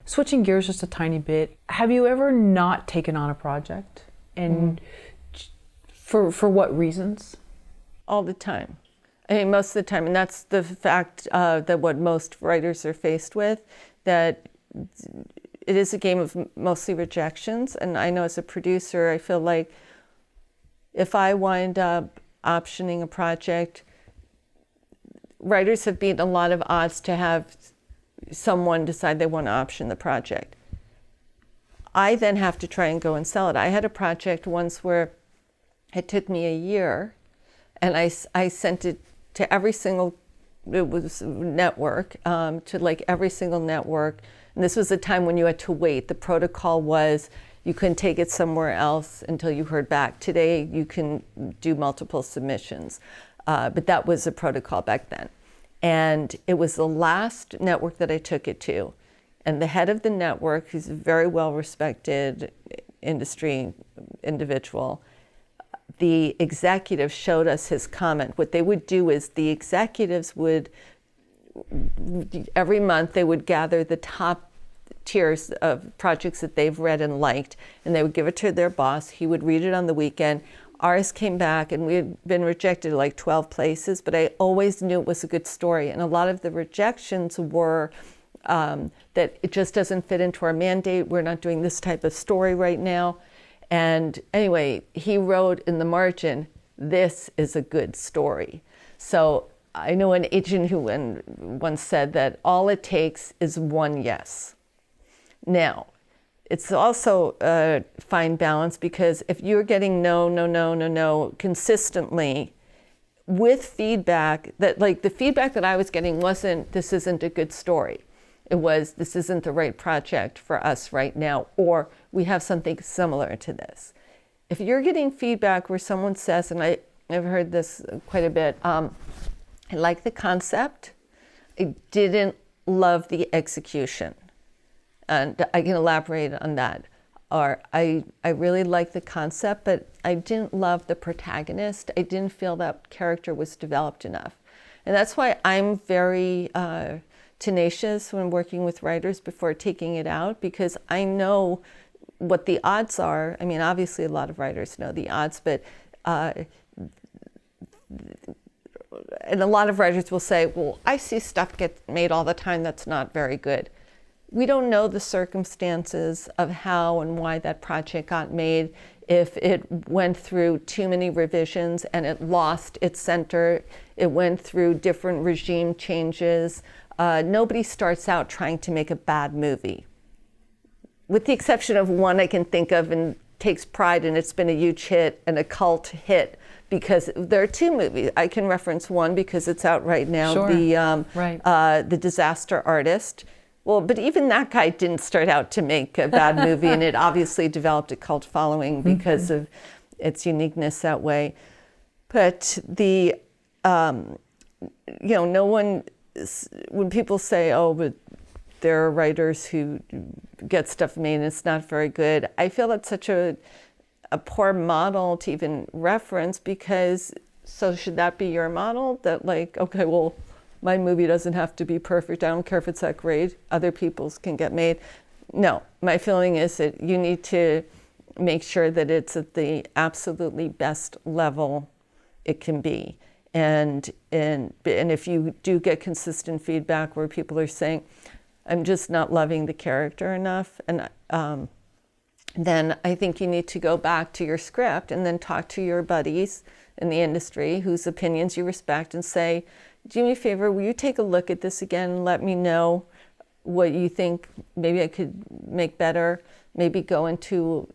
Switching gears just a tiny bit, have you ever not taken on a project? And for what reasons? All the time. I mean, most of the time, and that's the fact that what most writers are faced with, that it is a game of mostly rejections. And I know as a producer, I feel like if I wind up optioning a project, writers have beaten a lot of odds to have someone decide they want to option the project. I then have to try and go and sell it. I had a project once where it took me a year, and I sent it to every single, it was network, to like every single network. And this was a time when you had to wait. The protocol was you couldn't take it somewhere else until you heard back. Today, you can do multiple submissions, but that was a protocol back then. And it was the last network that I took it to. And the head of the network, who's a very well-respected industry individual, the executive showed us his comment. What they would do is the executives would, every month, they would gather the top tiers of projects that they've read and liked, and they would give it to their boss. He would read it on the weekend. Ours came back, and we had been rejected like 12 places, but I always knew it was a good story. And a lot of the rejections were that it just doesn't fit into our mandate. We're not doing this type of story right now. And anyway, he wrote in the margin, "This is a good story." So I know an agent who once said that all it takes is one yes. Now, it's also a fine balance, because if you're getting no consistently with feedback, that like the feedback that I was getting wasn't, "This isn't a good story." It was, "This isn't the right project for us right now," or "We have something similar to this." If you're getting feedback where someone says, and I've heard this quite a bit, I like the concept, I didn't love the execution. And I can elaborate on that. Or I really like the concept, but I didn't love the protagonist. I didn't feel that character was developed enough. And that's why I'm very tenacious when working with writers before taking it out, because I know what the odds are. I mean, obviously a lot of writers know the odds, but and a lot of writers will say, "Well, I see stuff get made all the time that's not very good." We don't know the circumstances of how and why that project got made, if it went through too many revisions and it lost its center, it went through different regime changes. Nobody starts out trying to make a bad movie. With the exception of one I can think of and takes pride in, it's been a huge hit and a cult hit, because there are two movies. I can reference one because it's out right now, Sure. The Disaster Artist. Well, but even that guy didn't start out to make a bad movie, and it obviously developed a cult following because of its uniqueness that way. But no one, when people say, "Oh, but there are writers who get stuff made and it's not very good," I feel that's such a poor model to even reference, because so should that be your model? That like, okay, well, my movie doesn't have to be perfect. I don't care if it's that great. Other people's can get made. No, my feeling is that you need to make sure that it's at the absolutely best level it can be. And if you do get consistent feedback where people are saying, "I'm just not loving the character enough," and then I think you need to go back to your script and then talk to your buddies in the industry whose opinions you respect and say, "Do me a favor, will you take a look at this again and let me know what you think maybe I could make better?" Maybe go into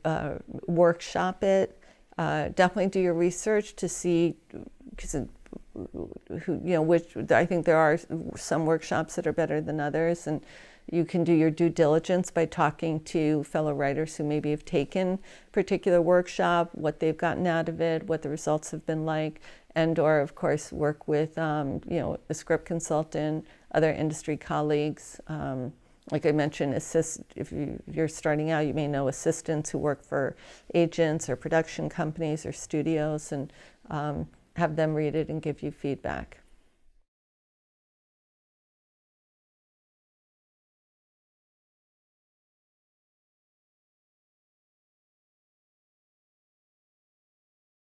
workshop it. Definitely do your research to see, because which I think there are some workshops that are better than others, and you can do your due diligence by talking to fellow writers who maybe have taken a particular workshop, what they've gotten out of it, what the results have been like, and or of course work with a script consultant, other industry colleagues. Like I mentioned, if you're starting out, you may know assistants who work for agents or production companies or studios, and have them read it and give you feedback.